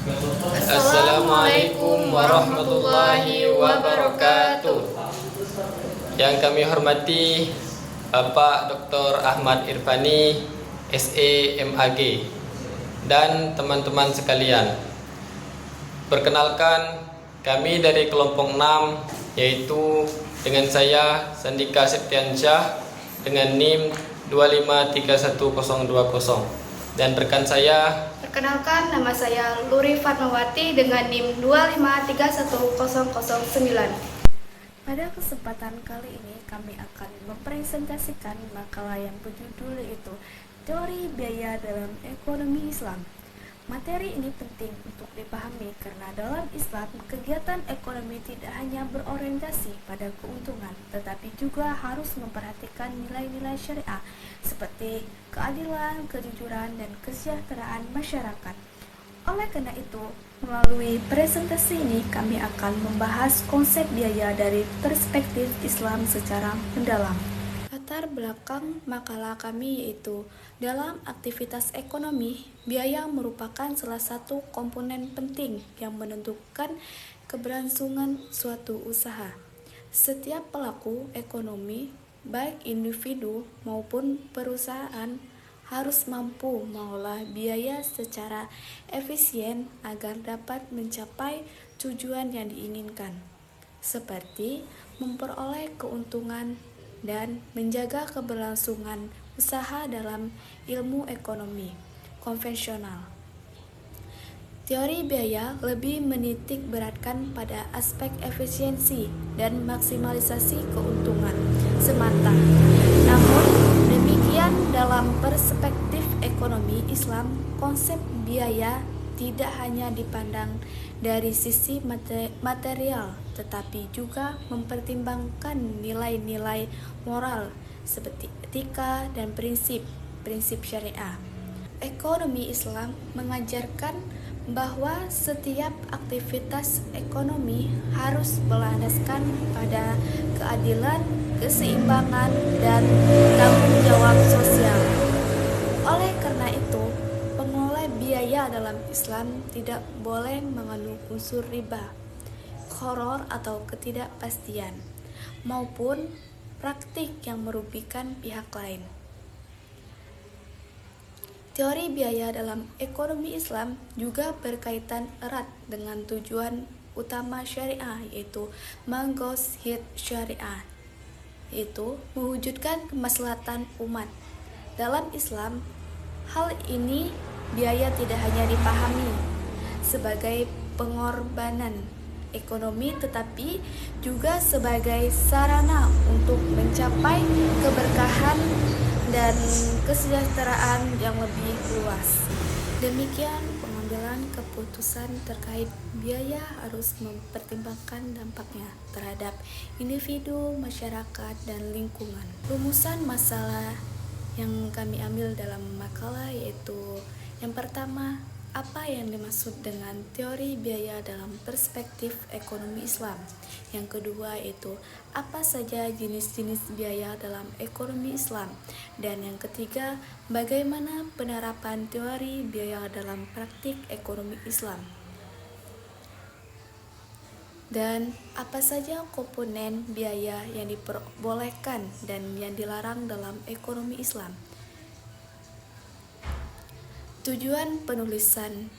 Assalamualaikum warahmatullahi wabarakatuh. Yang kami hormati Bapak Dr. Ahmad Irfani, SE MAG, dan teman-teman sekalian. Perkenalkan, kami dari kelompok 6, yaitu dengan saya Sandika Septiansyah dengan NIM 2531020, dan rekan saya. Perkenalkan, nama saya Luri Fatmawati dengan NIM 2531009. Pada kesempatan kali ini kami akan mempresentasikan makalah yang berjudul yaitu Teori Biaya dalam Ekonomi Islam. Materi ini penting untuk dipahami karena dalam Islam kegiatan ekonomi tidak hanya berorientasi pada keuntungan, tetapi juga harus memperhatikan nilai-nilai syariah seperti keadilan, kejujuran, dan kesejahteraan masyarakat. Oleh karena itu, melalui presentasi ini kami akan membahas konsep biaya dari perspektif Islam secara mendalam. Latar belakang makalah kami yaitu dalam aktivitas ekonomi, biaya merupakan salah satu komponen penting yang menentukan keberlangsungan suatu usaha. Setiap pelaku ekonomi, baik individu maupun perusahaan, harus mampu mengolah biaya secara efisien agar dapat mencapai tujuan yang diinginkan, seperti memperoleh keuntungan dan menjaga keberlangsungan usaha dalam ilmu ekonomi konvensional. Teori biaya lebih menitik beratkan pada aspek efisiensi dan maksimalisasi keuntungan semata. Namun demikian, dalam perspektif ekonomi Islam, konsep biaya tidak hanya dipandang dari sisi material, tetapi juga mempertimbangkan nilai-nilai moral seperti etika dan prinsip syariah. Ekonomi Islam mengajarkan bahwa setiap aktivitas ekonomi harus berlandaskan pada keadilan, keseimbangan, dan tanggung jawab sosial. Oleh karena itu, pengelola biaya dalam Islam tidak boleh mengandung unsur riba, gharar atau ketidakpastian, maupun praktik yang merugikan pihak lain. Teori biaya dalam ekonomi Islam juga berkaitan erat dengan tujuan utama syariah, yaitu menggoshid syariah, yaitu mewujudkan kemaslahatan umat. Dalam Islam, hal ini biaya tidak hanya dipahami sebagai pengorbanan ekonomi, tetapi juga sebagai sarana untuk mencapai keberkahan dan kesejahteraan yang lebih luas. Demikian, pengambilan keputusan terkait biaya harus mempertimbangkan dampaknya terhadap individu, masyarakat, dan lingkungan. Rumusan masalah yang kami ambil dalam makalah yaitu yang pertama, apa yang dimaksud dengan teori biaya dalam perspektif ekonomi Islam? Yang kedua yaitu apa saja jenis-jenis biaya dalam ekonomi Islam? Dan yang ketiga, bagaimana penerapan teori biaya dalam praktik ekonomi Islam? Dan apa saja komponen biaya yang diperbolehkan dan yang dilarang dalam ekonomi Islam? Tujuan penulisan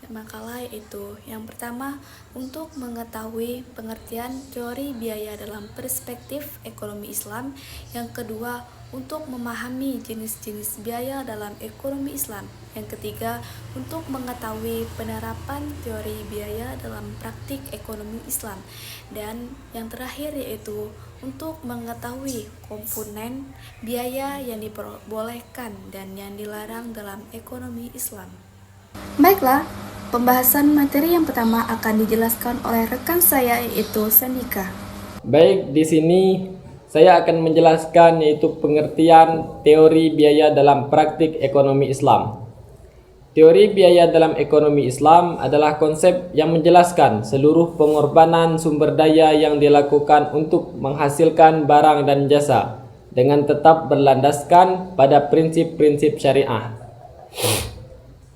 makalah yaitu yang pertama, untuk mengetahui pengertian teori biaya dalam perspektif ekonomi Islam. Yang kedua, untuk memahami jenis-jenis biaya dalam ekonomi Islam. Yang ketiga, untuk mengetahui penerapan teori biaya dalam praktik ekonomi Islam. Dan yang terakhir yaitu untuk mengetahui komponen biaya yang diperbolehkan dan yang dilarang dalam ekonomi Islam. Baiklah, pembahasan materi yang pertama akan dijelaskan oleh rekan saya yaitu Sandika. Baik, di sini saya akan menjelaskan yaitu pengertian teori biaya dalam praktik ekonomi Islam. Teori biaya dalam ekonomi Islam adalah konsep yang menjelaskan seluruh pengorbanan sumber daya yang dilakukan untuk menghasilkan barang dan jasa dengan tetap berlandaskan pada prinsip-prinsip syariah.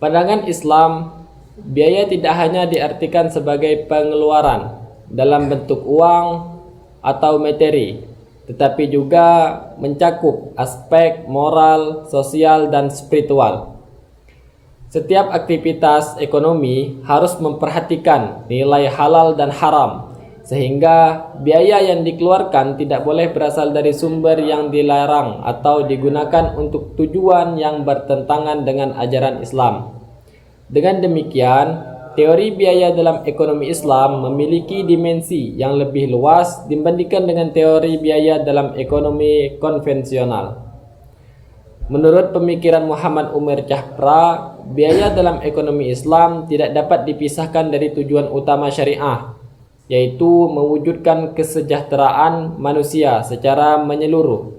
Pandangan Islam Biaya tidak hanya diartikan sebagai pengeluaran dalam bentuk uang atau materi, tetapi juga mencakup aspek moral, sosial, dan spiritual. Setiap aktivitas ekonomi harus memperhatikan nilai halal dan haram, sehingga biaya yang dikeluarkan tidak boleh berasal dari sumber yang dilarang atau digunakan untuk tujuan yang bertentangan dengan ajaran Islam. Dengan demikian, teori biaya dalam ekonomi Islam memiliki dimensi yang lebih luas dibandingkan dengan teori biaya dalam ekonomi konvensional. Menurut pemikiran Muhammad Umar Chahpra, biaya dalam ekonomi Islam tidak dapat dipisahkan dari tujuan utama syariah, yaitu mewujudkan kesejahteraan manusia secara menyeluruh.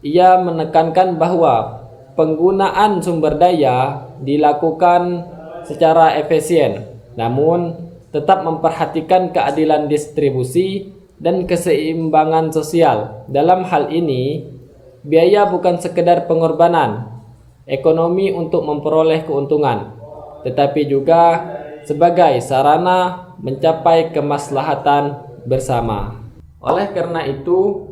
Ia menekankan bahwa penggunaan sumber daya dilakukan secara efisien, namun tetap memperhatikan keadilan distribusi dan keseimbangan sosial. Dalam hal ini, biaya bukan sekedar pengorbanan ekonomi untuk memperoleh keuntungan, tetapi juga sebagai sarana mencapai kemaslahatan bersama. Oleh karena itu,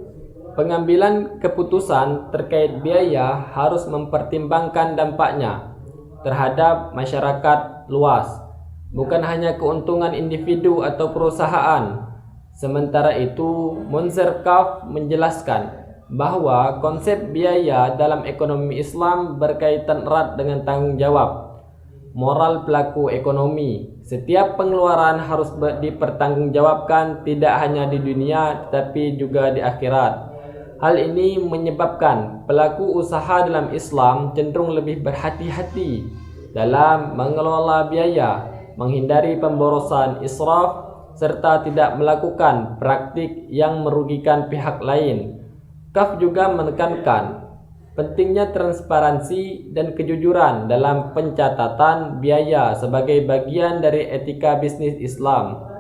pengambilan keputusan terkait biaya harus mempertimbangkan dampaknya terhadap masyarakat luas, bukan hanya keuntungan individu atau perusahaan. Sementara itu, Munzer Kaf menjelaskan bahwa konsep biaya dalam ekonomi Islam berkaitan erat dengan tanggung jawab moral pelaku ekonomi. Setiap pengeluaran harus dipertanggungjawabkan tidak hanya di dunia tetapi juga di akhirat. Hal ini menyebabkan pelaku usaha dalam Islam cenderung lebih berhati-hati dalam mengelola biaya, menghindari pemborosan israf, serta tidak melakukan praktik yang merugikan pihak lain. Kaf juga menekankan pentingnya transparansi dan kejujuran dalam pencatatan biaya sebagai bagian dari etika bisnis Islam.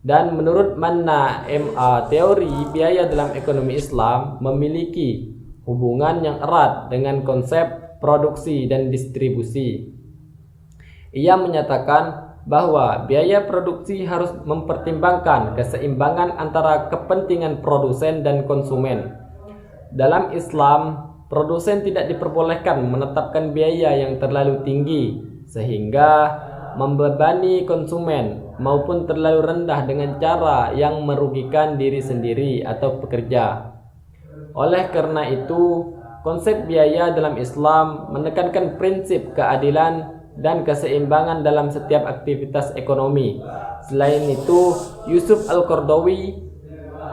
Dan menurut Manna MA, teori biaya dalam ekonomi Islam memiliki hubungan yang erat dengan konsep produksi dan distribusi. Ia menyatakan bahwa biaya produksi harus mempertimbangkan keseimbangan antara kepentingan produsen dan konsumen. Dalam Islam, produsen tidak diperbolehkan menetapkan biaya yang terlalu tinggi sehingga membebani konsumen maupun terlalu rendah dengan cara yang merugikan diri sendiri atau pekerja. Oleh karena itu, konsep biaya dalam Islam menekankan prinsip keadilan dan keseimbangan dalam setiap aktivitas ekonomi. Selain itu, Yusuf Al-Qardawi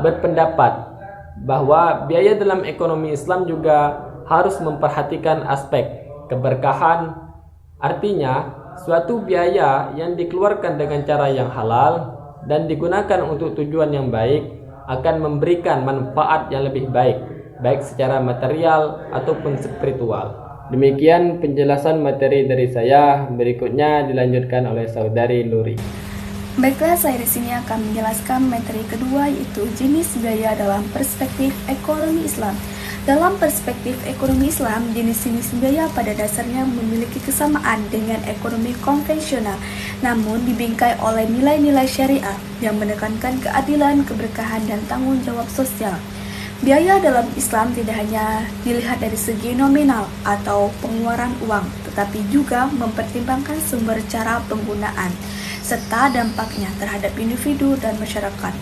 berpendapat bahwa biaya dalam ekonomi Islam juga harus memperhatikan aspek keberkahan. Artinya, suatu biaya yang dikeluarkan dengan cara yang halal dan digunakan untuk tujuan yang baik akan memberikan manfaat yang lebih baik, baik secara material ataupun spiritual. Demikian penjelasan materi dari saya. Berikutnya dilanjutkan oleh saudari Luri. Baiklah, saya di sini akan menjelaskan materi kedua, yaitu jenis biaya dalam perspektif ekonomi Islam. Dalam perspektif ekonomi Islam, jenis-jenis biaya pada dasarnya memiliki kesamaan dengan ekonomi konvensional, namun dibingkai oleh nilai-nilai syariah yang menekankan keadilan, keberkahan, dan tanggung jawab sosial. Biaya dalam Islam tidak hanya dilihat dari segi nominal atau pengeluaran uang, tetapi juga mempertimbangkan sumber cara penggunaan, serta dampaknya terhadap individu dan masyarakat.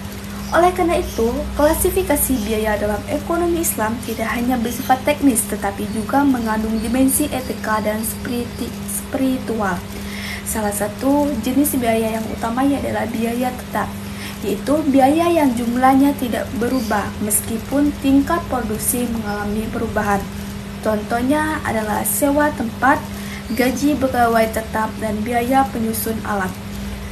Oleh karena itu, klasifikasi biaya dalam ekonomi Islam tidak hanya bersifat teknis, tetapi juga mengandung dimensi etika dan spiritual. Salah satu jenis biaya yang utamanya adalah biaya tetap, yaitu biaya yang jumlahnya tidak berubah meskipun tingkat produksi mengalami perubahan. Contohnya adalah sewa tempat, gaji pegawai tetap, dan biaya penyusun alat.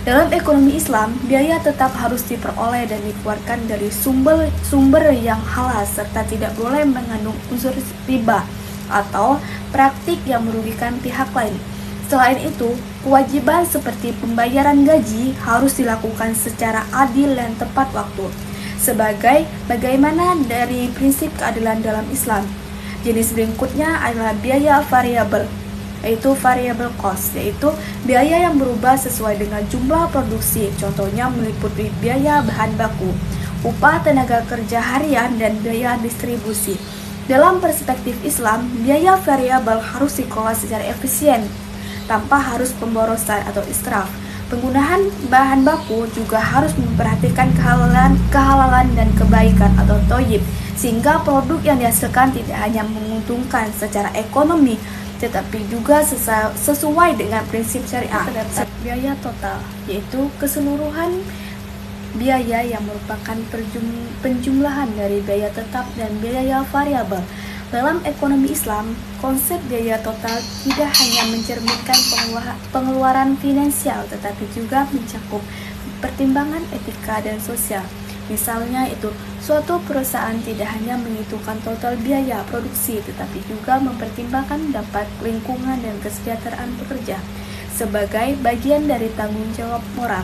Dalam ekonomi Islam, biaya tetap harus diperoleh dan dikeluarkan dari sumber yang halal serta tidak boleh mengandung unsur riba atau praktik yang merugikan pihak lain. Selain itu, kewajiban seperti pembayaran gaji harus dilakukan secara adil dan tepat waktu. Bagaimana dari prinsip keadilan dalam Islam? Jenis berikutnya adalah biaya variabel. yaitu variable cost, yaitu biaya yang berubah sesuai dengan jumlah produksi. Contohnya meliputi biaya bahan baku, upah tenaga kerja harian, dan biaya distribusi. Dalam perspektif Islam, biaya variabel harus dikelola secara efisien tanpa harus pemborosan atau israf. Penggunaan bahan baku juga harus memperhatikan kehalalan dan kebaikan atau thayyib, sehingga produk yang dihasilkan tidak hanya menguntungkan secara ekonomi, tetapi juga sesuai dengan prinsip syariah. Terdapat biaya total, yaitu keseluruhan biaya yang merupakan penjumlahan dari biaya tetap dan biaya variabel. Dalam ekonomi Islam, konsep biaya total tidak hanya mencerminkan pengeluaran finansial, tetapi juga mencakup pertimbangan etika dan sosial. Misalnya itu, suatu perusahaan tidak hanya menghitungkan total biaya produksi, tetapi juga mempertimbangkan dampak lingkungan dan kesejahteraan pekerja sebagai bagian dari tanggung jawab moral.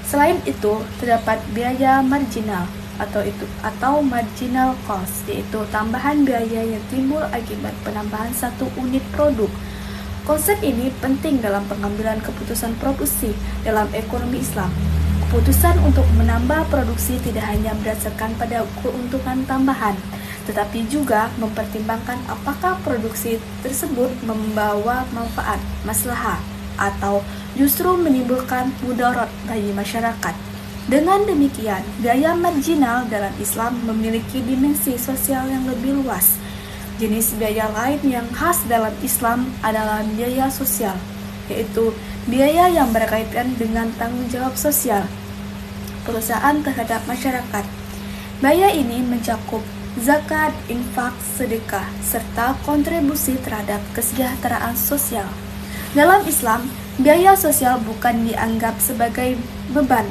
Selain itu, terdapat biaya marginal atau marginal cost, yaitu tambahan biaya yang timbul akibat penambahan satu unit produk. Konsep ini penting dalam pengambilan keputusan produksi dalam ekonomi Islam. Keputusan untuk menambah produksi tidak hanya berdasarkan pada keuntungan tambahan, tetapi juga mempertimbangkan apakah produksi tersebut membawa manfaat, maslahah, atau justru menimbulkan mudarat bagi masyarakat. Dengan demikian, biaya marginal dalam Islam memiliki dimensi sosial yang lebih luas. Jenis biaya lain yang khas dalam Islam adalah biaya sosial, yaitu biaya yang berkaitan dengan tanggung jawab sosial perusahaan terhadap masyarakat. Biaya ini mencakup zakat, infak, sedekah, serta kontribusi terhadap kesejahteraan sosial. Dalam Islam, biaya sosial bukan dianggap sebagai beban,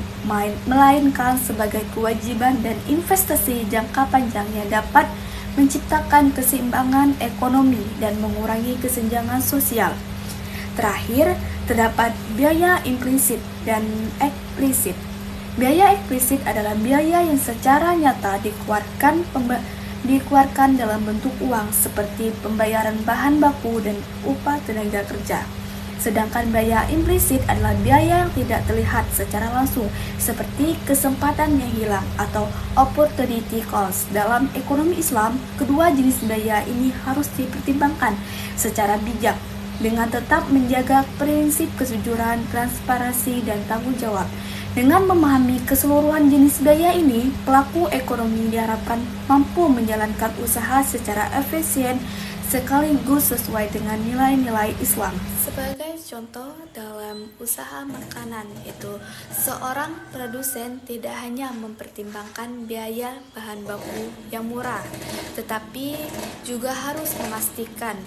melainkan sebagai kewajiban dan investasi jangka panjang yang dapat menciptakan keseimbangan ekonomi dan mengurangi kesenjangan sosial. Terakhir, terdapat biaya implisit dan eksplisit. Biaya eksplisit adalah biaya yang secara nyata dikeluarkan dalam bentuk uang seperti pembayaran bahan baku dan upah tenaga kerja. Sedangkan biaya implisit adalah biaya yang tidak terlihat secara langsung, seperti kesempatan yang hilang atau opportunity cost. Dalam ekonomi Islam, kedua jenis biaya ini harus dipertimbangkan secara bijak dengan tetap menjaga prinsip kejujuran, transparansi, dan tanggung jawab. Dengan memahami keseluruhan jenis biaya ini, pelaku ekonomi diharapkan mampu menjalankan usaha secara efisien sekaligus sesuai dengan nilai-nilai Islam. Sebagai contoh dalam usaha makanan, itu seorang produsen tidak hanya mempertimbangkan biaya bahan baku yang murah, tetapi juga harus memastikan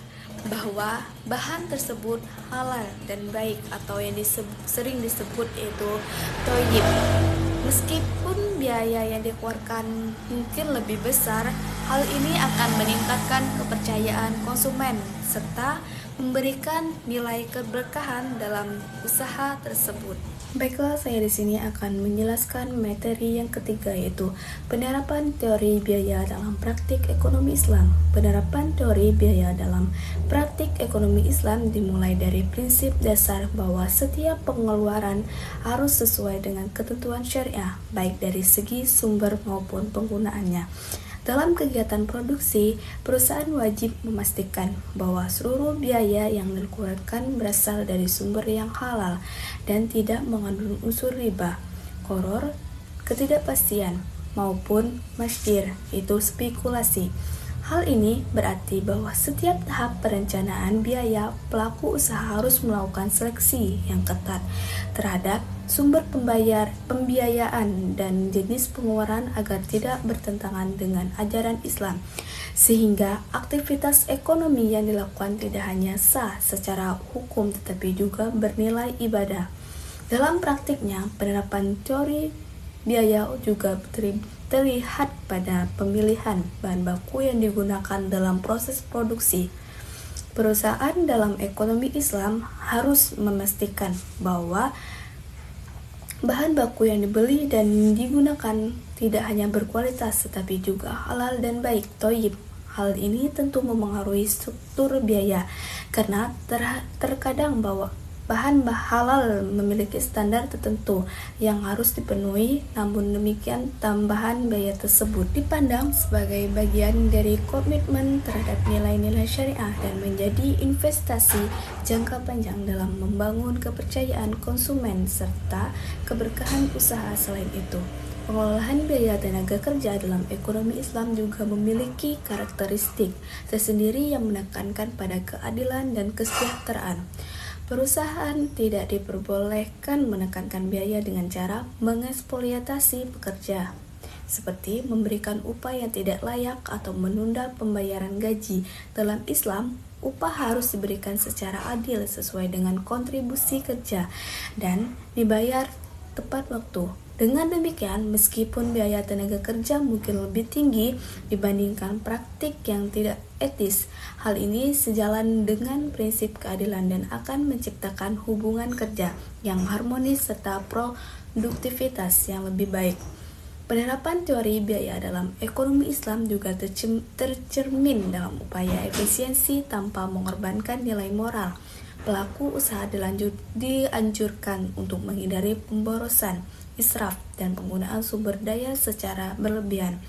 bahwa bahan tersebut halal dan baik atau yang sering disebut itu thayyib. Meskipun biaya yang dikeluarkan mungkin lebih besar, hal ini akan meningkatkan kepercayaan konsumen serta memberikan nilai keberkahan dalam usaha tersebut. Baiklah, saya di sini akan menjelaskan materi yang ketiga, yaitu penerapan teori biaya dalam praktik ekonomi Islam. Penerapan teori biaya dalam praktik ekonomi Islam dimulai dari prinsip dasar bahwa setiap pengeluaran harus sesuai dengan ketentuan syariah, baik dari segi sumber maupun penggunaannya. Dalam kegiatan produksi, perusahaan wajib memastikan bahwa seluruh biaya yang dikeluarkan berasal dari sumber yang halal dan tidak mengandung unsur riba, gharar, ketidakpastian, maupun masdir, itu spekulasi. Hal ini berarti bahwa setiap tahap perencanaan biaya, pelaku usaha harus melakukan seleksi yang ketat terhadap sumber pembiayaan dan jenis pengeluaran agar tidak bertentangan dengan ajaran Islam, sehingga aktivitas ekonomi yang dilakukan tidak hanya sah secara hukum tetapi juga bernilai ibadah. Dalam praktiknya, penerapan teori biaya juga terlihat pada pemilihan bahan baku yang digunakan dalam proses produksi. Perusahaan dalam ekonomi Islam harus memastikan bahwa bahan baku yang dibeli dan digunakan tidak hanya berkualitas tetapi juga halal dan baik, thayyib. Hal ini tentu memengaruhi struktur biaya, karena terkadang bahwa bahan halal memiliki standar tertentu yang harus dipenuhi, namun demikian tambahan biaya tersebut dipandang sebagai bagian dari komitmen terhadap nilai-nilai syariah dan menjadi investasi jangka panjang dalam membangun kepercayaan konsumen serta keberkahan usaha. Selain itu, pengelolaan biaya tenaga kerja dalam ekonomi Islam juga memiliki karakteristik tersendiri yang menekankan pada keadilan dan kesejahteraan. Perusahaan tidak diperbolehkan menekankan biaya dengan cara mengeksploitasi pekerja, seperti memberikan upah yang tidak layak atau menunda pembayaran gaji. Dalam Islam, upah harus diberikan secara adil sesuai dengan kontribusi kerja dan dibayar tepat waktu. Dengan demikian, meskipun biaya tenaga kerja mungkin lebih tinggi dibandingkan praktik yang tidak etis, hal ini sejalan dengan prinsip keadilan dan akan menciptakan hubungan kerja yang harmonis serta produktivitas yang lebih baik. Penerapan teori biaya dalam ekonomi Islam juga tercermin dalam upaya efisiensi tanpa mengorbankan nilai moral. Pelaku usaha dianjurkan untuk menghindari pemborosan, israf, dan penggunaan sumber daya secara berlebihan.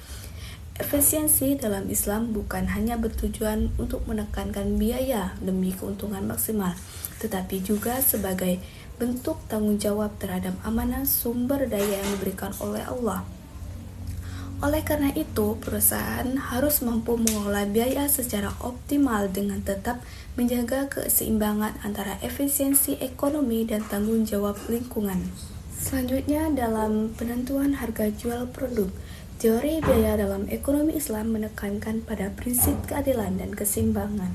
Efisiensi dalam Islam bukan hanya bertujuan untuk menekankan biaya demi keuntungan maksimal, tetapi juga sebagai bentuk tanggung jawab terhadap amanah sumber daya yang diberikan oleh Allah. Oleh karena itu, perusahaan harus mampu mengelola biaya secara optimal dengan tetap menjaga keseimbangan antara efisiensi ekonomi dan tanggung jawab lingkungan. Selanjutnya, dalam penentuan harga jual produk, teori biaya dalam ekonomi Islam menekankan pada prinsip keadilan dan keseimbangan.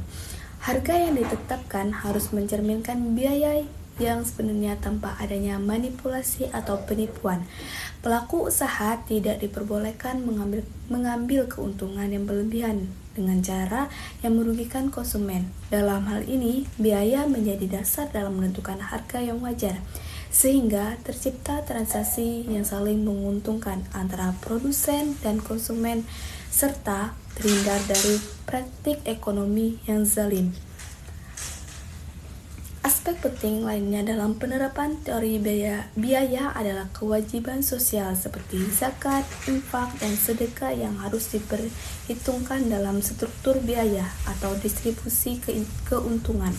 Harga yang ditetapkan harus mencerminkan biaya yang sebenarnya tanpa adanya manipulasi atau penipuan. Pelaku usaha tidak diperbolehkan mengambil keuntungan yang berlebihan dengan cara yang merugikan konsumen. Dalam hal ini, biaya menjadi dasar dalam menentukan harga yang wajar, sehingga tercipta transaksi yang saling menguntungkan antara produsen dan konsumen serta terhindar dari praktik ekonomi yang zalim. Aspek penting lainnya dalam penerapan teori biaya adalah kewajiban sosial seperti zakat, infak, dan sedekah yang harus diperhitungkan dalam struktur biaya atau distribusi keuntungan.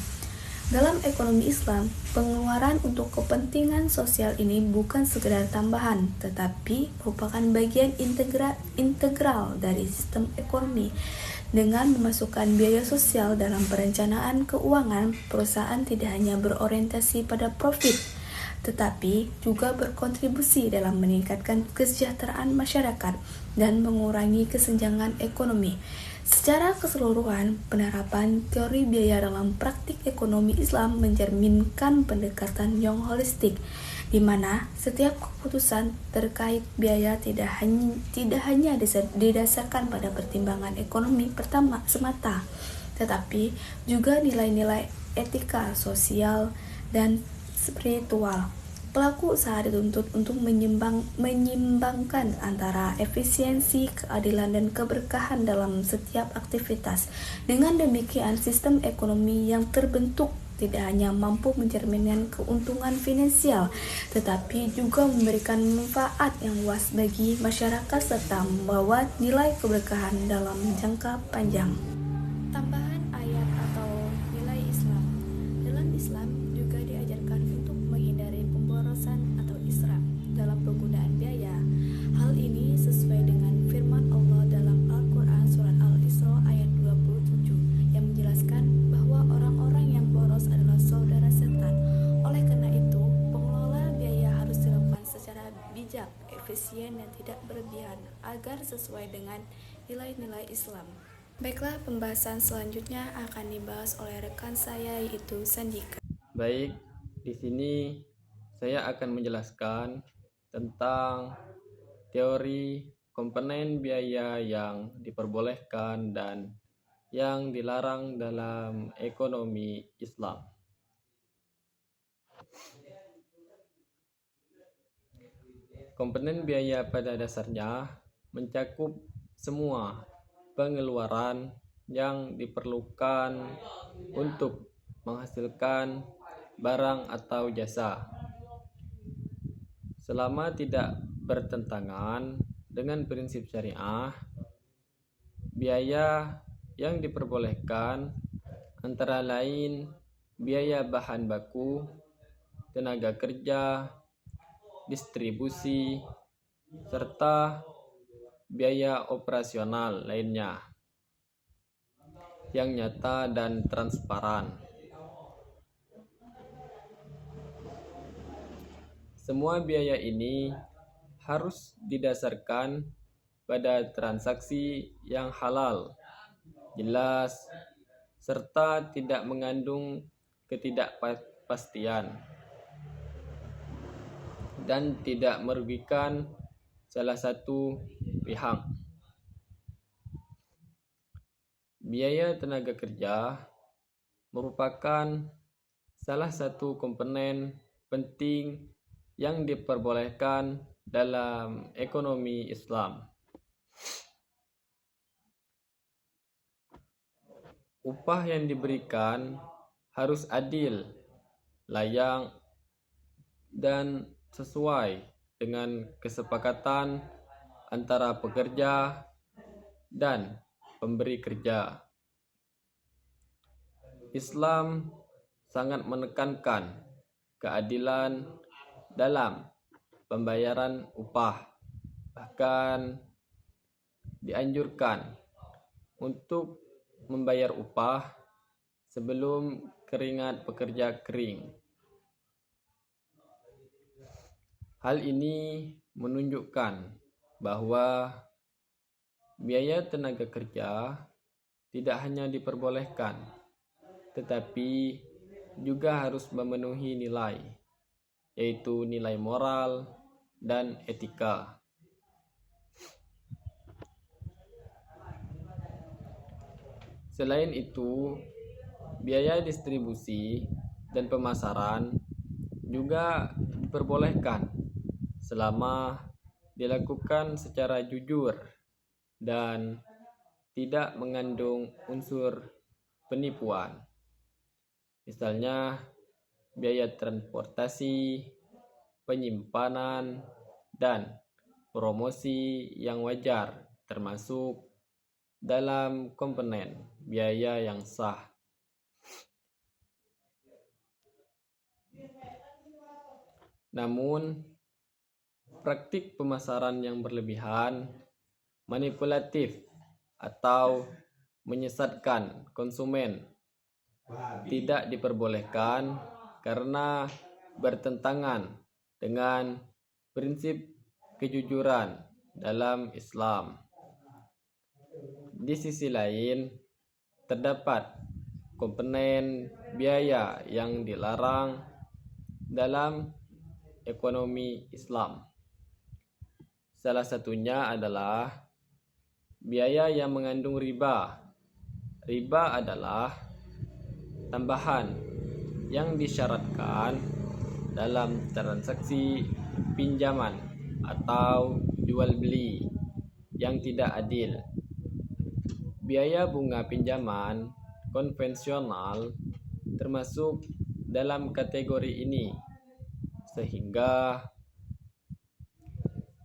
Dalam ekonomi Islam, pengeluaran untuk kepentingan sosial ini bukan sekedar tambahan, tetapi merupakan bagian integral dari sistem ekonomi. Dengan memasukkan biaya sosial dalam perencanaan keuangan, perusahaan tidak hanya berorientasi pada profit, tetapi juga berkontribusi dalam meningkatkan kesejahteraan masyarakat dan mengurangi kesenjangan ekonomi. Secara keseluruhan, penerapan teori biaya dalam praktik ekonomi Islam mencerminkan pendekatan yang holistik, di mana setiap keputusan terkait biaya tidak hanya didasarkan pada pertimbangan ekonomi pertama semata, tetapi juga nilai-nilai etika, sosial, dan spiritual. Pelaku usaha dituntut untuk menyimbangkan antara efisiensi, keadilan, dan keberkahan dalam setiap aktivitas. Dengan demikian, sistem ekonomi yang terbentuk tidak hanya mampu mencerminkan keuntungan finansial, tetapi juga memberikan manfaat yang luas bagi masyarakat serta membawa nilai keberkahan dalam jangka panjang. Tambahan ayat atau nilai Islam. Dalam Islam juga diajarkan untuk menghindari pemborosan atau israf dalam penggunaan biaya. Hal ini sesuai dengan firman Allah dalam Al-Quran surat Al-Isra ayat 27 yang menjelaskan bahwa orang-orang yang boros adalah saudara setan. Oleh karena itu, pengelola biaya harus dilakukan secara bijak, efisien, dan tidak berlebihan agar sesuai dengan nilai-nilai Islam. Baiklah, pembahasan selanjutnya akan dibahas oleh rekan saya yaitu Sandika. Baik, di sini saya akan menjelaskan tentang teori komponen biaya yang diperbolehkan dan yang dilarang dalam ekonomi Islam. Komponen biaya pada dasarnya mencakup semua pengeluaran yang diperlukan untuk menghasilkan barang atau jasa, selama tidak bertentangan dengan prinsip syariah. Biaya yang diperbolehkan antara lain biaya bahan baku, tenaga kerja, distribusi, serta biaya operasional lainnya yang nyata dan transparan. Semua biaya ini harus didasarkan pada transaksi yang halal, jelas, serta tidak mengandung ketidakpastian dan tidak merugikan salah satu pihak. Biaya tenaga kerja merupakan salah satu komponen penting yang diperbolehkan dalam ekonomi Islam. Upah yang diberikan harus adil, layak, dan sesuai dengan kesepakatan antara pekerja dan pemberi kerja. Islam sangat menekankan keadilan dalam pembayaran upah, bahkan dianjurkan untuk membayar upah sebelum keringat pekerja kering. Hal ini menunjukkan bahwa biaya tenaga kerja tidak hanya diperbolehkan, tetapi juga harus memenuhi nilai, yaitu nilai moral dan etika. Selain itu, biaya distribusi dan pemasaran juga diperbolehkan selama dilakukan secara jujur dan tidak mengandung unsur penipuan. Misalnya, biaya transportasi, penyimpanan, dan promosi yang wajar termasuk dalam komponen biaya yang sah. Namun, praktik pemasaran yang berlebihan, manipulatif, atau menyesatkan konsumen tidak diperbolehkan karena bertentangan dengan prinsip kejujuran dalam Islam. Di sisi lain, terdapat komponen biaya yang dilarang dalam ekonomi Islam. Salah satunya adalah biaya yang mengandung riba. Riba adalah tambahan yang disyaratkan dalam transaksi pinjaman atau jual beli yang tidak adil. Biaya bunga pinjaman konvensional termasuk dalam kategori ini, sehingga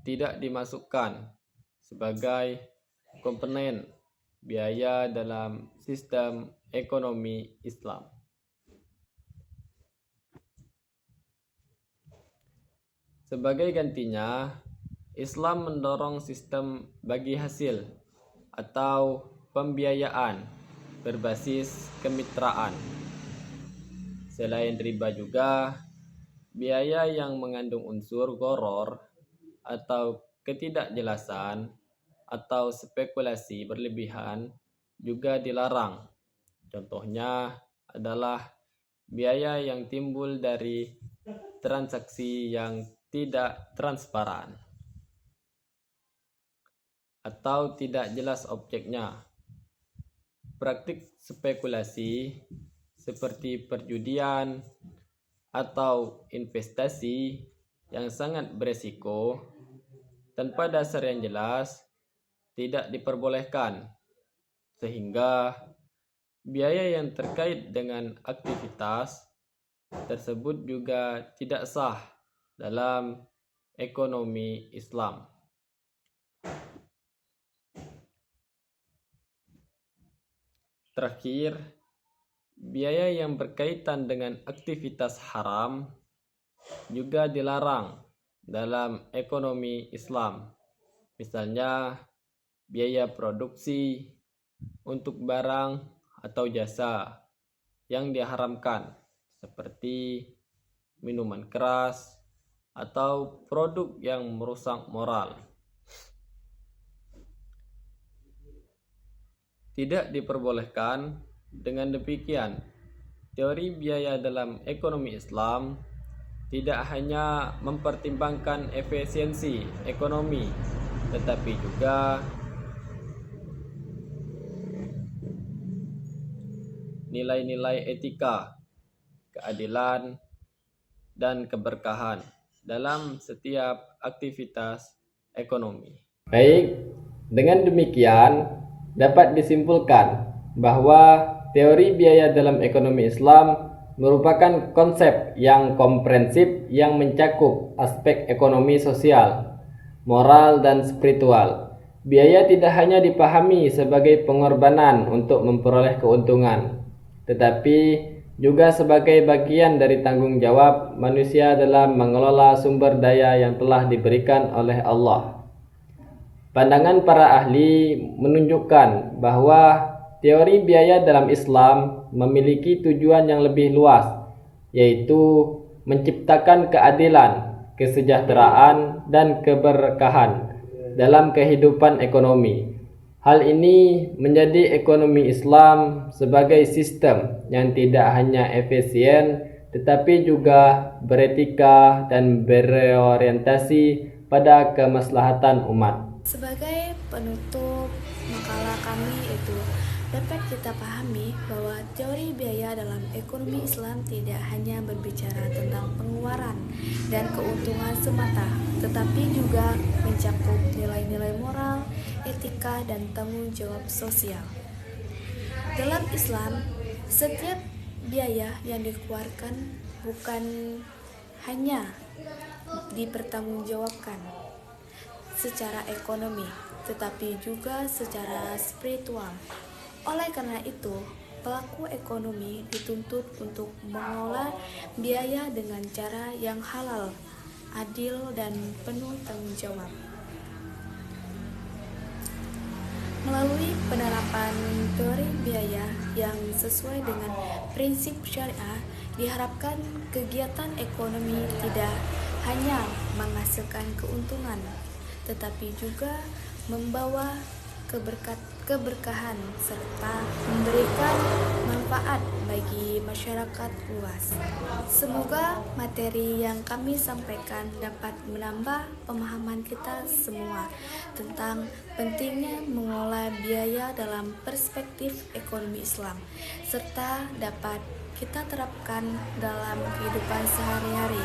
tidak dimasukkan sebagai komponen biaya dalam sistem ekonomi Islam. Sebagai gantinya, Islam mendorong sistem bagi hasil atau pembiayaan berbasis kemitraan. Selain riba juga, biaya yang mengandung unsur gharar atau ketidakjelasan atau spekulasi berlebihan juga dilarang. Contohnya adalah biaya yang timbul dari transaksi yang tidak transparan atau tidak jelas objeknya. Praktik spekulasi seperti perjudian atau investasi yang sangat beresiko tanpa dasar yang jelas tidak diperbolehkan sehingga biaya yang terkait dengan aktivitas tersebut juga tidak sah dalam ekonomi Islam. Terakhir, biaya yang berkaitan dengan aktivitas haram juga dilarang dalam ekonomi Islam. Misalnya, biaya produksi untuk barang atau jasa yang diharamkan, seperti minuman keras atau produk yang merusak moral. Tidak diperbolehkan. Dengan demikian, teori biaya dalam ekonomi Islam tidak hanya mempertimbangkan efisiensi ekonomi, tetapi juga nilai-nilai etika, keadilan, dan keberkahan dalam setiap aktivitas ekonomi. Baik, dengan demikian dapat disimpulkan bahwa teori biaya dalam ekonomi Islam merupakan konsep yang komprehensif yang mencakup aspek ekonomi, sosial, moral, dan spiritual. Biaya tidak hanya dipahami sebagai pengorbanan untuk memperoleh keuntungan, tetapi juga sebagai bagian dari tanggung jawab manusia dalam mengelola sumber daya yang telah diberikan oleh Allah. Pandangan para ahli menunjukkan bahwa teori biaya dalam Islam memiliki tujuan yang lebih luas, yaitu menciptakan keadilan, kesejahteraan, dan keberkahan dalam kehidupan ekonomi. Hal ini menjadi ekonomi Islam sebagai sistem yang tidak hanya efisien, tetapi juga beretika dan berorientasi pada kemaslahatan umat. Sebagai penutup makalah kami itu dapat kita pahami bahwa teori biaya dalam ekonomi Islam tidak hanya berbicara tentang pengeluaran dan keuntungan semata, tetapi juga mencakup nilai-nilai moral, etika, dan tanggung jawab sosial. Dalam Islam, setiap biaya yang dikeluarkan bukan hanya dipertanggungjawabkan secara ekonomi, tetapi juga secara spiritual. Oleh karena itu, pelaku ekonomi dituntut untuk mengelola biaya dengan cara yang halal, adil, dan penuh tanggung jawab. Melalui penerapan teori biaya yang sesuai dengan prinsip syariah, diharapkan kegiatan ekonomi tidak hanya menghasilkan keuntungan, tetapi juga membawa keberkahan serta memberikan manfaat bagi masyarakat luas. Semoga materi yang kami sampaikan dapat menambah pemahaman kita semua tentang pentingnya mengelola biaya dalam perspektif ekonomi Islam, serta dapat kita terapkan dalam kehidupan sehari-hari,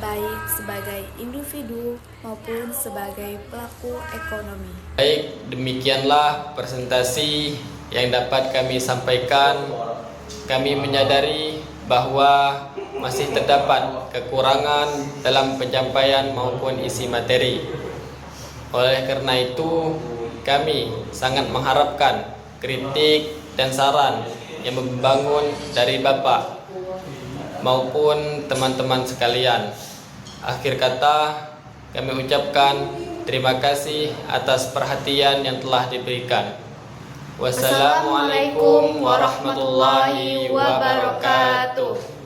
baik sebagai individu maupun sebagai pelaku ekonomi. Baik, demikianlah presentasi yang dapat kami sampaikan. Kami menyadari bahwa masih terdapat kekurangan dalam penyampaian maupun isi materi. Oleh karena itu, kami sangat mengharapkan kritik dan saran yang membangun dari Bapak maupun teman-teman sekalian. Akhir kata, kami ucapkan terima kasih atas perhatian yang telah diberikan. Wassalamualaikum warahmatullahi wabarakatuh.